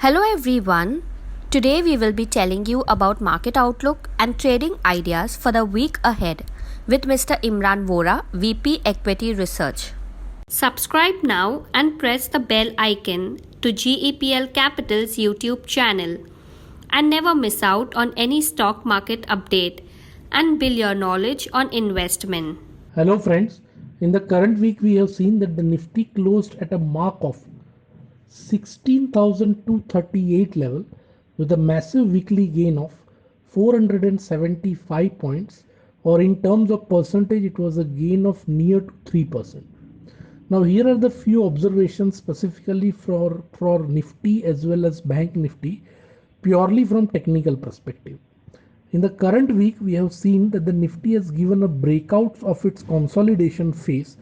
Hello everyone. Today we will be telling you about market outlook and trading ideas for the week ahead with Mr. Imran Vora, VP Equity Research. Subscribe now and press the bell icon to GEPL Capital's YouTube channel and never miss out on any stock market update and build your knowledge on investment. Hello friends, in the current week we have seen that the Nifty closed at a mark of 16,238 level with a massive weekly gain of 475 points, or in terms of percentage it was a gain of near to 3%. Now here are the few observations specifically for Nifty as well as Bank Nifty purely from technical perspective. In the current week, we have seen that the Nifty has given a breakout of its consolidation phase,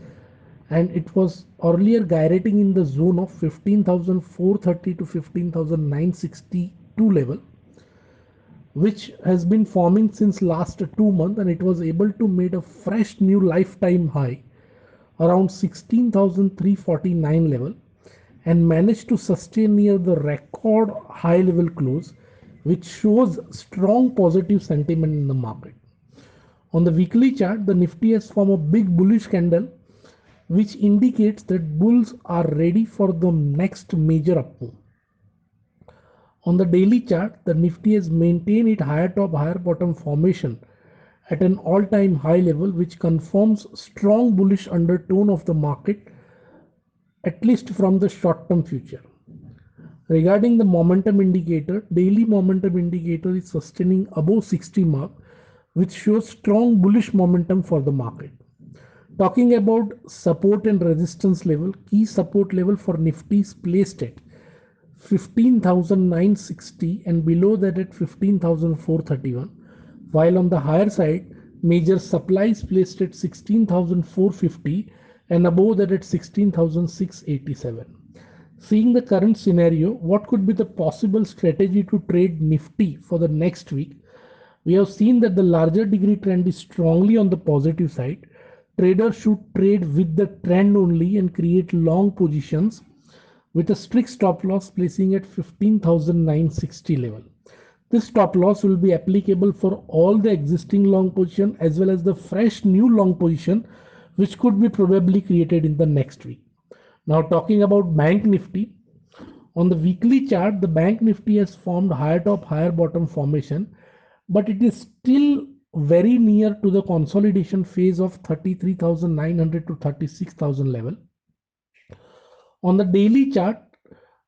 and it was earlier gyrating in the zone of 15,430 to 15,962 level, which has been forming since last 2 months, and it was able to make a fresh new lifetime high around 16,349 level and managed to sustain near the record high level close, which shows strong positive sentiment in the market. On the weekly chart, the Nifty has formed a big bullish candle, which indicates that bulls are ready for the next major up move. On the daily chart, the Nifty has maintained its higher top, higher bottom formation at an all-time high level, which confirms strong bullish undertone of the market, at least from the short-term future. Regarding the momentum indicator, daily momentum indicator is sustaining above 60 mark, which shows strong bullish momentum for the market. Talking about support and resistance level, key support level for Nifty is placed at 15,960 and below that at 15,431, while on the higher side, major supply is placed at 16,450 and above that at 16,687. Seeing the current scenario, what could be the possible strategy to trade Nifty for the next week? We have seen that the larger degree trend is strongly on the positive side. Traders should trade with the trend only and create long positions with a strict stop loss placing at 15,960 level. This stop loss will be applicable for all the existing long position as well as the fresh new long position which could be probably created in the next week. Now talking about Bank Nifty, on the weekly chart, the Bank Nifty has formed higher top, higher bottom formation, but it is still very near to the consolidation phase of 33,900 to 36,000 level. On the daily chart,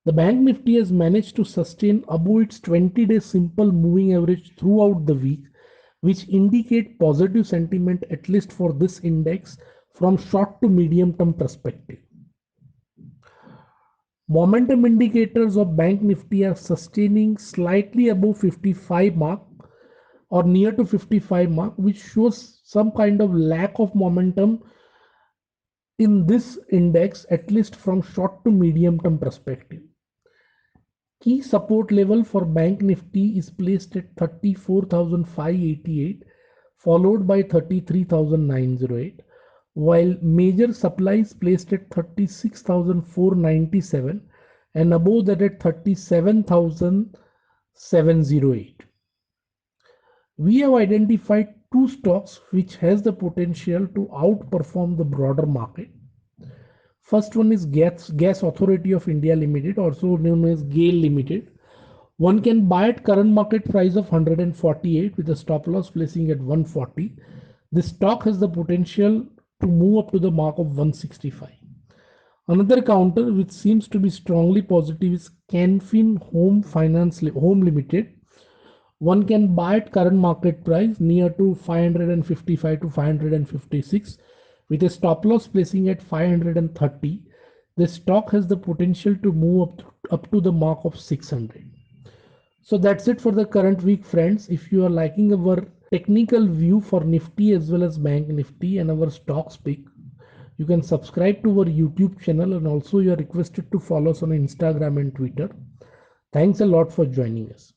the Bank Nifty has managed to sustain above its 20-day simple moving average throughout the week, which indicate positive sentiment at least for this index from short to medium term perspective. Momentum indicators of Bank Nifty are sustaining slightly above 55 mark or near to 55 mark, which shows some kind of lack of momentum in this index, at least from short to medium term perspective. Key support level for Bank Nifty is placed at 34,588, followed by 33,908. While major supply is placed at 36,497 and above that at 37,708. We have identified two stocks which has the potential to outperform the broader market. First one is Gas Authority of India Limited, also known as GAIL Limited. One can buy at current market price of 148 with a stop loss placing at 140. This stock has the potential to move up to the mark of 165. Another counter which seems to be strongly positive is Canfin Home Limited. One can buy at current market price near to 555 to 556 with a stop loss placing at 530. This stock has the potential to move up to the mark of 600. So that's it for the current week, friends. If you are liking our technical view for Nifty as well as Bank Nifty and our stocks pick, you can subscribe to our YouTube channel, and also you are requested to follow us on Instagram and Twitter. Thanks a lot for joining us.